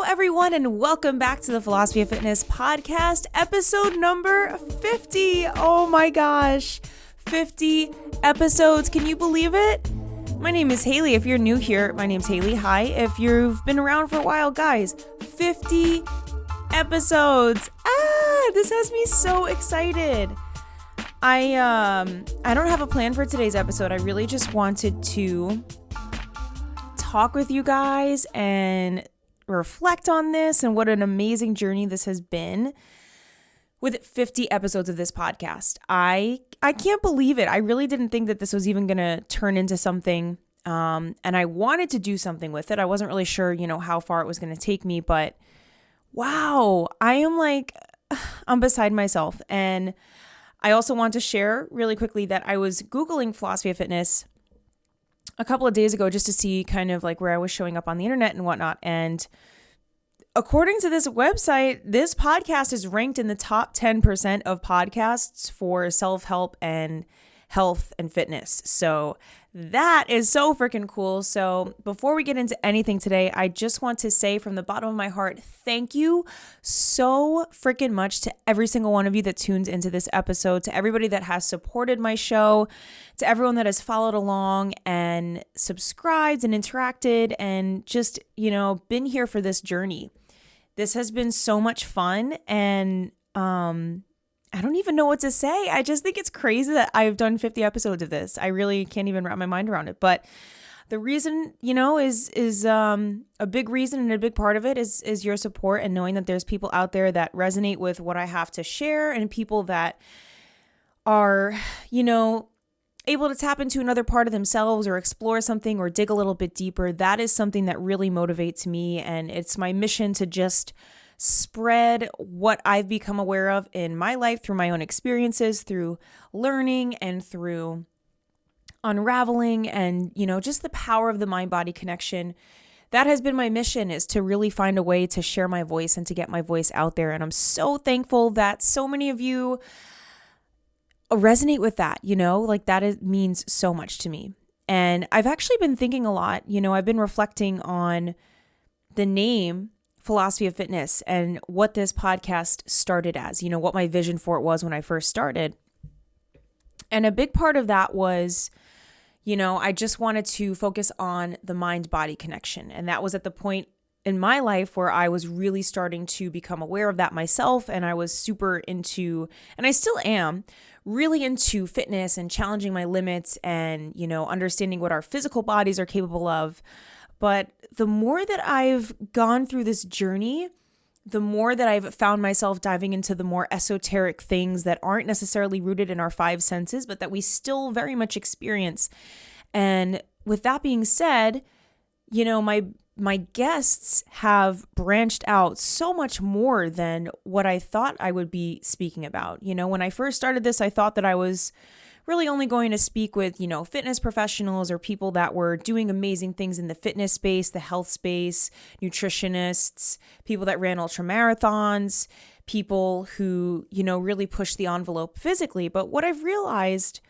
everyone, and welcome back to the Philosophy of Fitness podcast, episode number 50. Oh my gosh, 50 episodes. Can you believe it? My name is Haley. If you're new here, my name's Haley. Hi. If you've been around for a while, guys, 50 episodes. This has me so excited. I don't have a plan for today's episode. I really just wanted to talk with you guys and reflect on this and what an amazing journey this has been with 50 episodes of this podcast. I can't believe it. I really didn't think that this was even going to turn into something, and I wanted to do something with it. I wasn't really sure, how far it was going to take me, but wow, I'm beside myself. And I also want to share really quickly that I was Googling philosophy of fitness a couple of days ago just to see kind of like where I was showing up on the internet and whatnot. And according to this website, this podcast is ranked in the top 10% of podcasts for self-help and health and fitness. So that is so freaking cool. So before we get into anything today, I just want to say from the bottom of my heart, thank you so freaking much to every single one of you that tunes into this episode, to everybody that has supported my show, to everyone that has followed along and subscribed and interacted and just, been here for this journey. This has been so much fun, and I don't even know what to say. I just think it's crazy that I've done 50 episodes of this. I really can't even wrap my mind around it. But the reason, is a big reason, and a big part of it is your support and knowing that there's people out there that resonate with what I have to share, and people that are, able to tap into another part of themselves or explore something or dig a little bit deeper. That is something that really motivates me, and it's my mission to just spread what I've become aware of in my life through my own experiences, through learning and through unraveling, and just the power of the mind-body connection. That has been my mission, is to really find a way to share my voice and to get my voice out there. And I'm so thankful that so many of you resonate with that, means so much to me. And I've actually been thinking a lot, I've been reflecting on the name Philosophy of Fitness and what this podcast started as, what my vision for it was when I first started. And a big part of that was, I just wanted to focus on the mind-body connection. And that was at the point in my life where I was really starting to become aware of that myself. And I was super into, and I still am, really into fitness and challenging my limits and, understanding what our physical bodies are capable of. But the more that I've gone through this journey, the more that I've found myself diving into the more esoteric things that aren't necessarily rooted in our five senses, but that we still very much experience. And with that being said, my guests have branched out so much more than what I thought I would be speaking about. When I first started this, I thought that I was really only going to speak with, fitness professionals or people that were doing amazing things in the fitness space, the health space, nutritionists, people that ran ultra marathons, people who, really push the envelope physically. But what I've realized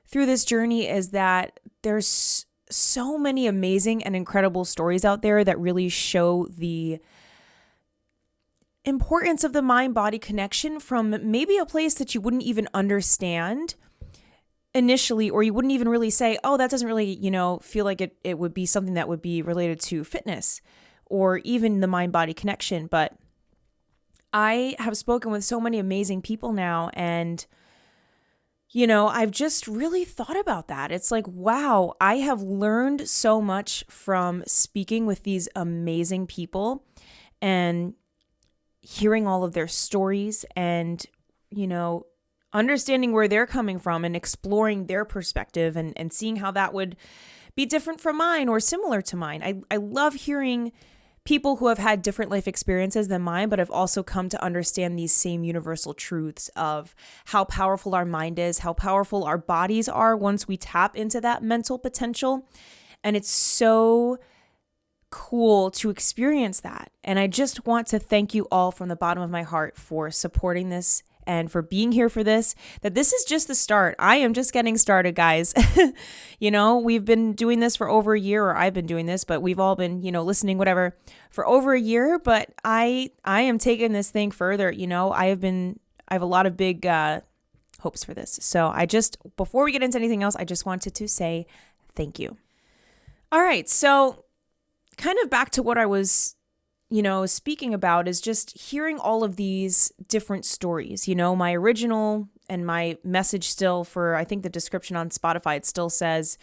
through this journey is that there's so many amazing and incredible stories out there that really show the importance of the mind-body connection from maybe a place that you wouldn't even understand initially, or you wouldn't even really say, oh, that doesn't really, feel like it would be something that would be related to fitness or even the mind-body connection. But I have spoken with so many amazing people now, and I've just really thought about that. It's like, wow, I have learned so much from speaking with these amazing people and hearing all of their stories and, understanding where they're coming from and exploring their perspective and seeing how that would be different from mine or similar to mine. I love hearing people who have had different life experiences than mine, but have also come to understand these same universal truths of how powerful our mind is, how powerful our bodies are once we tap into that mental potential. And it's so cool to experience that. And I just want to thank you all from the bottom of my heart for supporting this and for being here for this, that this is just the start. I am just getting started, guys. We've been doing this for over a year, or I've been doing this, but we've all been, listening, whatever, for over a year. But I am taking this thing further. I have a lot of big hopes for this. So before we get into anything else, I just wanted to say thank you. All right. So kind of back to what I was speaking about is just hearing all of these different stories. My original and my message still for, I think the description on Spotify, it still says,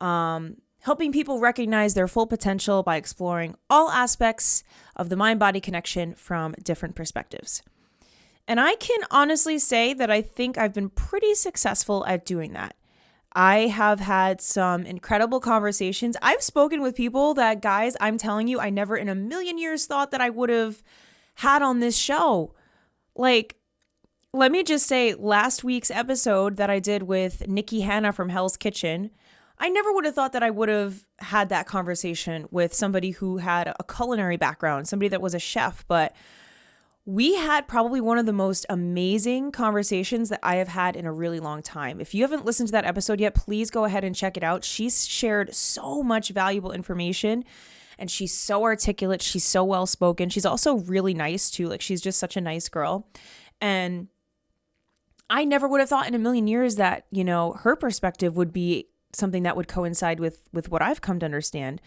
helping people recognize their full potential by exploring all aspects of the mind-body connection from different perspectives. And I can honestly say that I think I've been pretty successful at doing that. I have had some incredible conversations. I've spoken with people that, guys, I'm telling you, I never in a million years thought that I would have had on this show. Like, let me just say, last week's episode that I did with Nikki Hanna from Hell's Kitchen, I never would have thought that I would have had that conversation with somebody who had a culinary background, somebody that was a chef, but we had probably one of the most amazing conversations that I have had in a really long time. If you haven't listened to that episode yet, please go ahead and check it out. She's shared so much valuable information and she's so articulate. She's so well spoken. She's also really nice too. Like, she's just such a nice girl. And I never would have thought in a million years that, her perspective would be something that would coincide with what I've come to understand.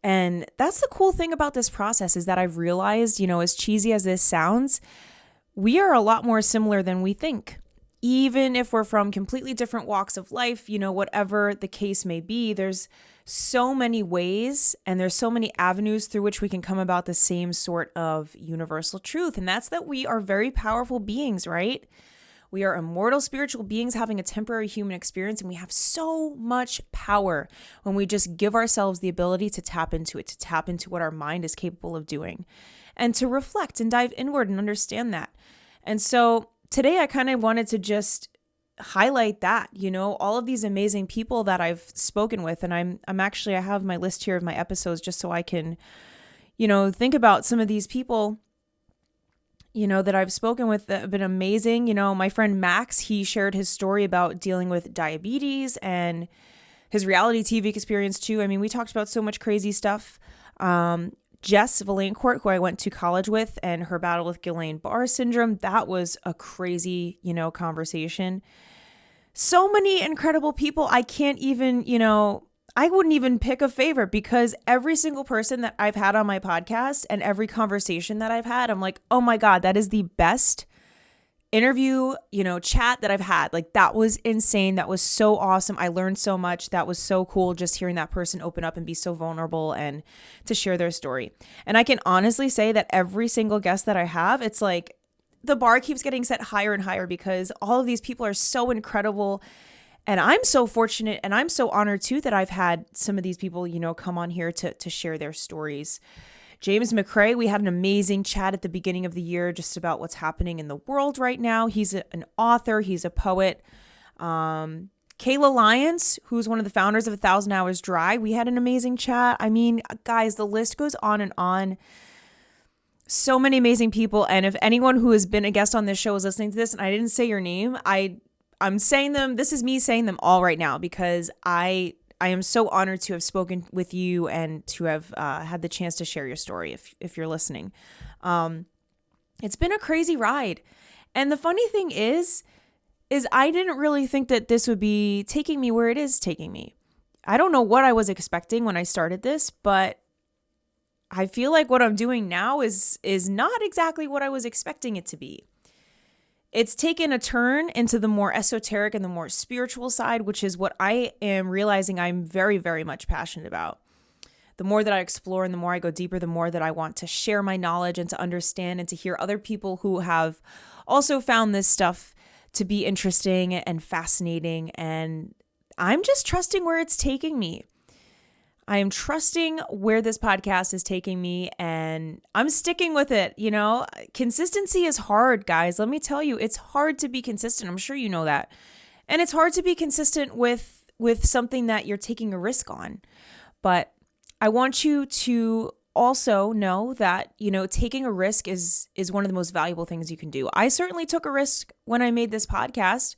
And that's the cool thing about this process, is that I've realized, as cheesy as this sounds, we are a lot more similar than we think. Even if we're from completely different walks of life, whatever the case may be, there's so many ways and there's so many avenues through which we can come about the same sort of universal truth. And that's that we are very powerful beings, right? We are immortal spiritual beings having a temporary human experience, and we have so much power when we just give ourselves the ability to tap into it, to tap into what our mind is capable of doing, and to reflect and dive inward and understand that. And so today I kind of wanted to just highlight that, all of these amazing people that I've spoken with. And I have my list here of my episodes just so I can, think about some of these people that I've spoken with that have been amazing. My friend Max, he shared his story about dealing with diabetes and his reality TV experience too. I mean, we talked about so much crazy stuff. Jess Valancourt, who I went to college with, and her battle with Guillain-Barré syndrome, that was a crazy, conversation. So many incredible people. I can't even, I wouldn't even pick a favorite, because every single person that I've had on my podcast and every conversation that I've had, I'm like, oh my God, that is the best interview, chat that I've had. Like, that was insane. That was so awesome. I learned so much. That was so cool, just hearing that person open up and be so vulnerable and to share their story. And I can honestly say that every single guest that I have, it's like the bar keeps getting set higher and higher, because all of these people are so incredible. And I'm so fortunate and I'm so honored too that I've had some of these people, come on here to share their stories. James McCrae, we had an amazing chat at the beginning of the year just about what's happening in the world right now. He's an author. He's a poet. Kayla Lyons, who's one of the founders of 1,000 Hours Dry, we had an amazing chat. I mean, guys, the list goes on and on. So many amazing people. And if anyone who has been a guest on this show is listening to this and I didn't say your name, I'm saying them. This is me saying them all right now, because I am so honored to have spoken with you and to have had the chance to share your story if you're listening. It's been a crazy ride. And the funny thing is I didn't really think that this would be taking me where it is taking me. I don't know what I was expecting when I started this, but I feel like what I'm doing now is not exactly what I was expecting it to be. It's taken a turn into the more esoteric and the more spiritual side, which is what I am realizing I'm very, very much passionate about. The more that I explore and the more I go deeper, the more that I want to share my knowledge and to understand and to hear other people who have also found this stuff to be interesting and fascinating. And I'm just trusting where it's taking me. I am trusting where this podcast is taking me, and I'm sticking with it. Consistency is hard, guys. Let me tell you, it's hard to be consistent. I'm sure you know that. And it's hard to be consistent with something that you're taking a risk on. But I want you to also know that, taking a risk is one of the most valuable things you can do. I certainly took a risk when I made this podcast.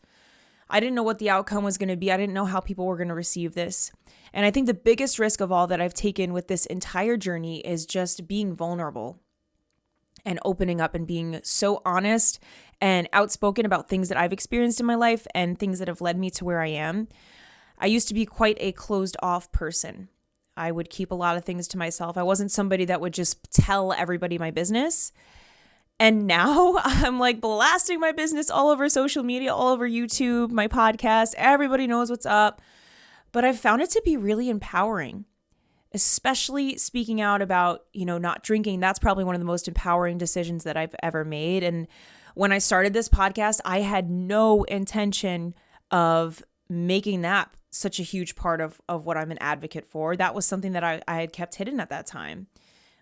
I didn't know what the outcome was going to be. I didn't know how people were going to receive this. And I think the biggest risk of all that I've taken with this entire journey is just being vulnerable and opening up and being so honest and outspoken about things that I've experienced in my life and things that have led me to where I am. I used to be quite a closed off person. I would keep a lot of things to myself. I wasn't somebody that would just tell everybody my business. And now I'm like blasting my business all over social media, all over YouTube, my podcast. Everybody knows what's up. But I've found it to be really empowering, especially speaking out about, not drinking. That's probably one of the most empowering decisions that I've ever made. And when I started this podcast, I had no intention of making that such a huge part of what I'm an advocate for. That was something that I had kept hidden at that time.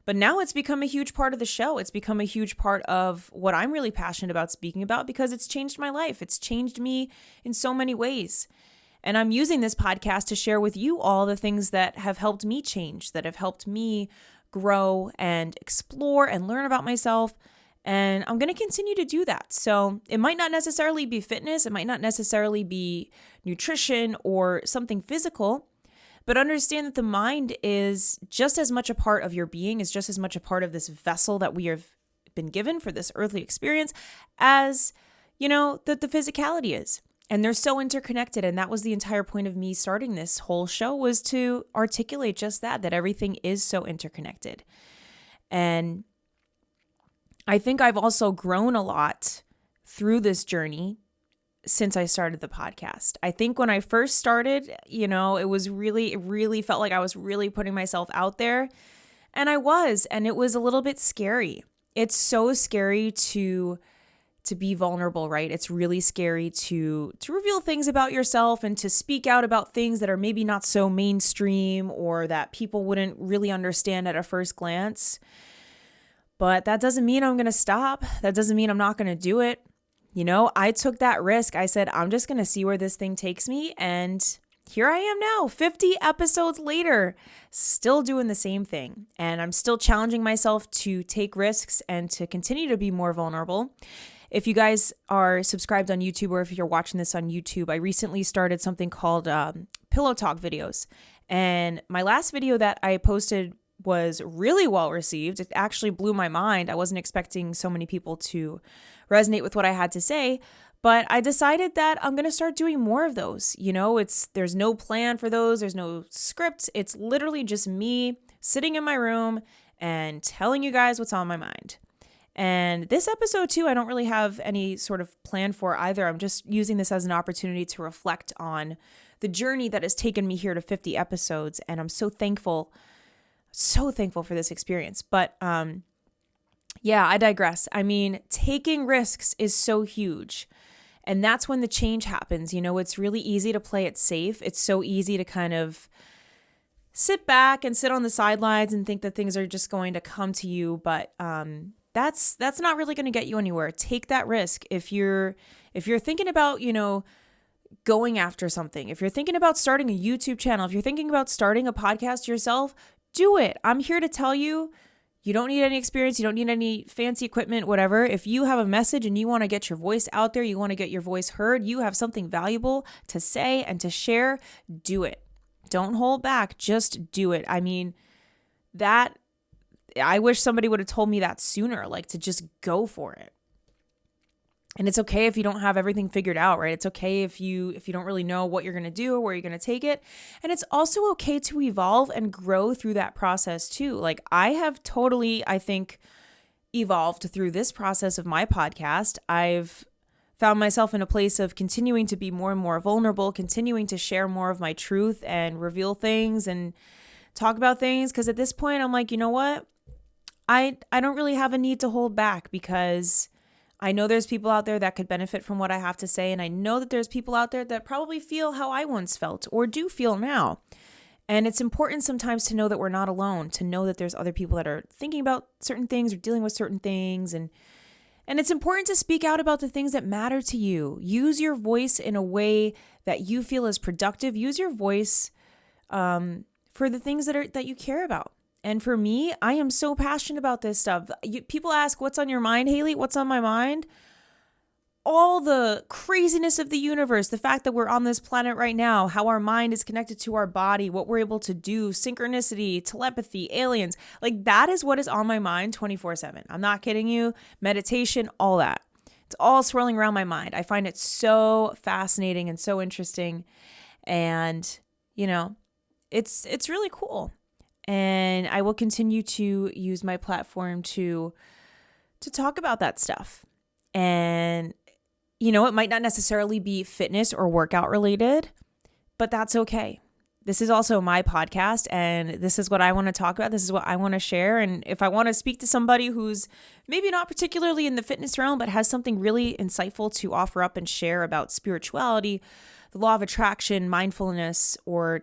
But now it's become a huge part of the show. It's become a huge part of what I'm really passionate about speaking about because it's changed my life. It's changed me in so many ways. And I'm using this podcast to share with you all the things that have helped me change, that have helped me grow and explore and learn about myself. And I'm going to continue to do that. So it might not necessarily be fitness. It might not necessarily be nutrition or something physical. But understand that the mind is just as much a part of your being, is just as much a part of this vessel that we have been given for this earthly experience as, that the physicality is. And they're so interconnected. And that was the entire point of me starting this whole show, was to articulate just that everything is so interconnected. And I think I've also grown a lot through this journey since I started the podcast. I think when I first started, it really felt like I was really putting myself out there. And I was, and it was a little bit scary. It's so scary to be vulnerable, right? It's really scary to reveal things about yourself and to speak out about things that are maybe not so mainstream or that people wouldn't really understand at a first glance. But that doesn't mean I'm going to stop. That doesn't mean I'm not going to do it. I took that risk. I said, I'm just going to see where this thing takes me. And here I am now, 50 episodes later, still doing the same thing. And I'm still challenging myself to take risks and to continue to be more vulnerable. If you guys are subscribed on YouTube or if you're watching this on YouTube, I recently started something called Pillow Talk videos. And my last video that I posted was really well received. It actually blew my mind. I wasn't expecting so many people to resonate with what I had to say, but I decided that I'm going to start doing more of those. There's no plan for those. There's no script. It's literally just me sitting in my room and telling you guys what's on my mind. And this episode too, I don't really have any sort of plan for either. I'm just using this as an opportunity to reflect on the journey that has taken me here to 50 episodes. And I'm so thankful for this experience. But yeah, I digress. I mean, taking risks is so huge. And that's when the change happens. It's really easy to play it safe. It's so easy to kind of sit back and sit on the sidelines and think that things are just going to come to you. But that's not really going to get you anywhere. Take that risk. If you're thinking about, going after something, if you're thinking about starting a YouTube channel, if you're thinking about starting a podcast yourself, do it. I'm here to tell you, you don't need any experience. You don't need any fancy equipment, whatever. If you have a message and you want to get your voice out there, you want to get your voice heard, you have something valuable to say and to share, do it. Don't hold back. Just do it. I mean, I wish somebody would have told me that sooner, like to just go for it. And it's okay if you don't have everything figured out, right? It's okay if you don't really know what you're going to do or where you're going to take it. And it's also okay to evolve and grow through that process too. Like I have totally, I think, evolved through this process of my podcast. I've found myself in a place of continuing to be more and more vulnerable, continuing to share more of my truth and reveal things and talk about things. Because at this point, I'm like, you know what? I don't really have a need to hold back because I know there's people out there that could benefit from what I have to say. And I know that there's people out there that probably feel how I once felt or do feel now. And it's important sometimes to know that we're not alone, to know that there's other people that are thinking about certain things or dealing with certain things. And it's important to speak out about the things that matter to you. Use your voice in a way that you feel is productive. Use your voice for the things that you care about. And for me, I am so passionate about this stuff. People ask, what's on your mind, Haley? What's on my mind? All the craziness of the universe, the fact that we're on this planet right now, how our mind is connected to our body, what we're able to do, synchronicity, telepathy, aliens, like that is what is on my mind 24/7. I'm not kidding you. Meditation, all that. It's all swirling around my mind. I find it so fascinating and so interesting. And, it's really cool. And I will continue to use my platform to talk about that stuff. And it might not necessarily be fitness or workout related, but that's okay. This is also my podcast, and this is what I want to talk about. This is what I want to share. And if I want to speak to somebody who's maybe not particularly in the fitness realm, but has something really insightful to offer up and share about spirituality, the law of attraction, mindfulness, or,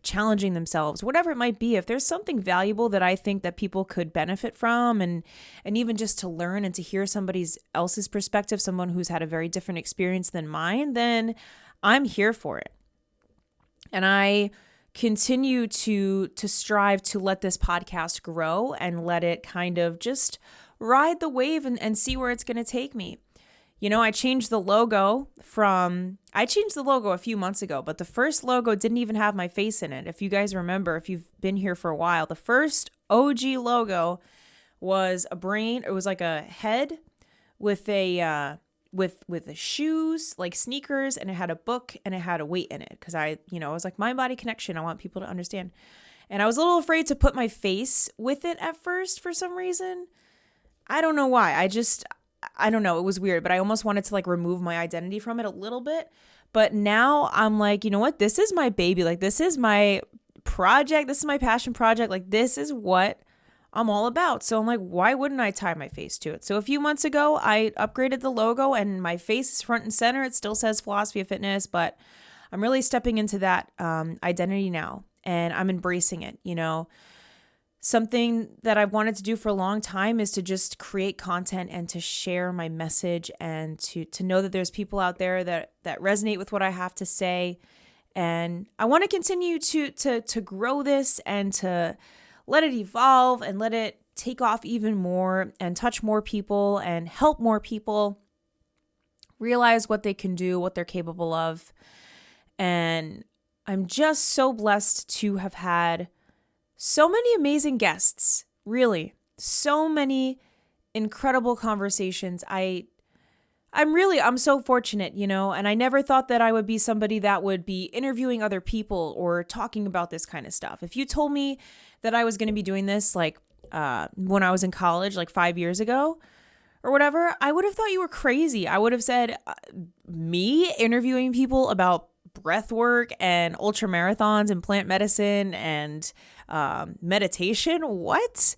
challenging themselves, whatever it might be, if there's something valuable that I think that people could benefit from, and even just to learn and to hear somebody else's perspective, someone who's had a very different experience than mine, then I'm here for it. And I continue to strive to let this podcast grow and let it kind of just ride the wave and see where it's going to take me. I changed the logo a few months ago, but the first logo didn't even have my face in it. If you guys remember, if you've been here for a while, the first OG logo was a brain. It was like a head with a shoes, like sneakers, and it had a book and it had a weight in it. Cause I was like, mind body connection. I want people to understand. And I was a little afraid to put my face with it at first for some reason. I don't know why. I don't know. It was weird, but I almost wanted to remove my identity from it a little bit. But now I'm like, you know what? This is my baby. Like, this is my project. This is my passion project. Like, this is what I'm all about. So I'm like, why wouldn't I tie my face to it? So a few months ago, I upgraded the logo and my face is front and center. It still says Philosophy of Fitness, but I'm really stepping into that identity now, and I'm embracing it. Something that I've wanted to do for a long time is to just create content and to share my message, and to know that there's people out there that resonate with what I have to say. And I want to continue to grow this and to let it evolve and let it take off even more and touch more people and help more people realize what they can do, what they're capable of. And I'm just so blessed to have had so many amazing guests, really, so many incredible conversations. I'm so fortunate, and I never thought that I would be somebody that would be interviewing other people or talking about this kind of stuff. If you told me that I was going to be doing this when I was in college, 5 years ago or whatever, I would have thought you were crazy. I would have said, me interviewing people about breath work and ultra marathons and plant medicine and meditation. What?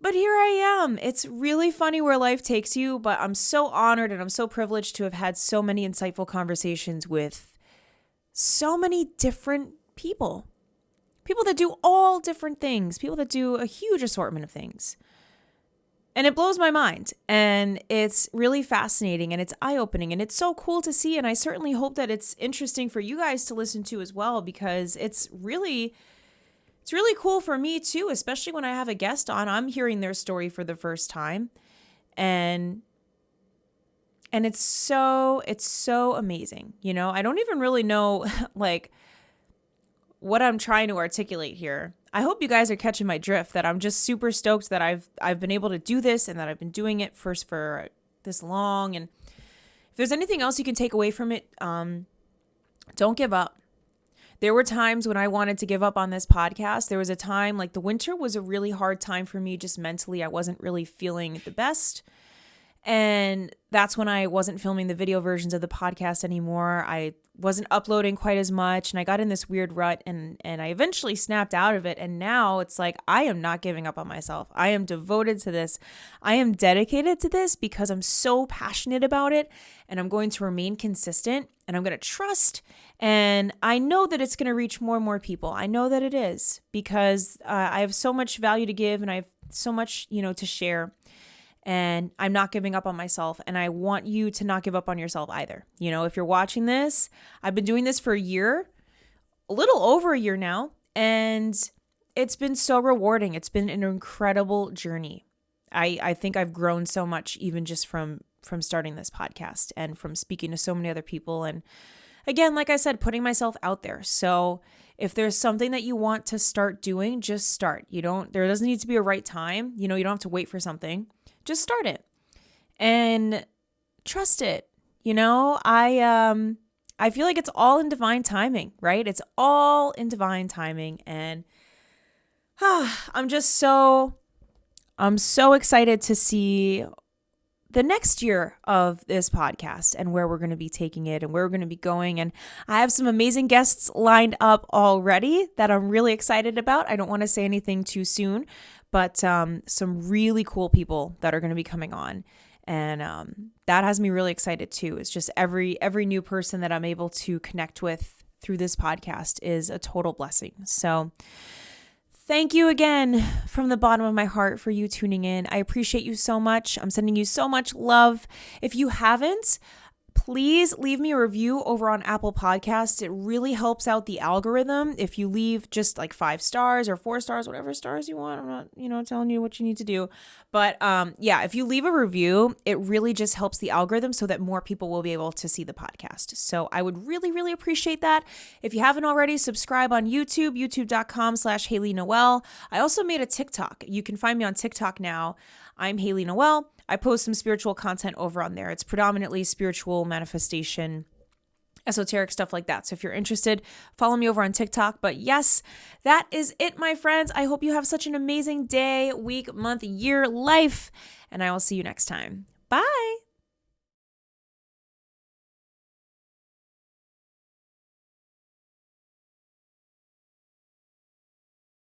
But here I am. It's really funny where life takes you, but I'm so honored and I'm so privileged to have had so many insightful conversations with so many different people. People that do all different things, people that do a huge assortment of things. And it blows my mind, and it's really fascinating, and it's eye-opening, and it's so cool to see, and I certainly hope that it's interesting for you guys to listen to as well, because it's really cool for me too, especially when I have a guest on. I'm hearing their story for the first time, and it's so amazing. I don't even really know what I'm trying to articulate here. I hope you guys are catching my drift, that I'm just super stoked that I've been able to do this and that I've been doing it for this long. And if there's anything else you can take away from it, don't give up. There were times when I wanted to give up on this podcast. There was a time, the winter was a really hard time for me, just mentally. I wasn't really feeling the best. And that's when I wasn't filming the video versions of the podcast anymore. I wasn't uploading quite as much, and I got in this weird rut, and I eventually snapped out of it. And now it's like, I am not giving up on myself. I am devoted to this. I am dedicated to this because I'm so passionate about it, and I'm going to remain consistent, and I'm going to trust. And I know that it's going to reach more and more people. I know that it is, because I have so much value to give, and I have so much, to share. And I'm not giving up on myself, and I want you to not give up on yourself either. If you're watching this, I've been doing this for a year, a little over a year now, and it's been so rewarding. It's been an incredible journey. I think I've grown so much even just from starting this podcast and from speaking to so many other people. And again, like I said, putting myself out there. So if there's something that you want to start doing, just start. There doesn't need to be a right time. You don't have to wait for something. Just start it and trust it. I feel like it's all in divine timing, right? It's all in divine timing. And I'm so excited to see the next year of this podcast and where we're going to be taking it and where we're going to be going. And I have some amazing guests lined up already that I'm really excited about. I don't want to say anything too soon, but some really cool people that are going to be coming on. And that has me really excited too. It's just every new person that I'm able to connect with through this podcast is a total blessing. So thank you again from the bottom of my heart for you tuning in. I appreciate you so much. I'm sending you so much love. If you haven't, please leave me a review over on Apple Podcasts. It really helps out the algorithm. If you leave just like 5 stars or 4 stars, whatever stars you want, I'm not, telling you what you need to do. But if you leave a review, it really just helps the algorithm so that more people will be able to see the podcast. So I would really, really appreciate that. If you haven't already, subscribe on YouTube, youtube.com/Haley Noel. I also made a TikTok. You can find me on TikTok now. I'm Haley Noel. I post some spiritual content over on there. It's predominantly spiritual manifestation, esoteric stuff like that. So if you're interested, follow me over on TikTok. But yes, that is it, my friends. I hope you have such an amazing day, week, month, year, life, and I will see you next time. Bye.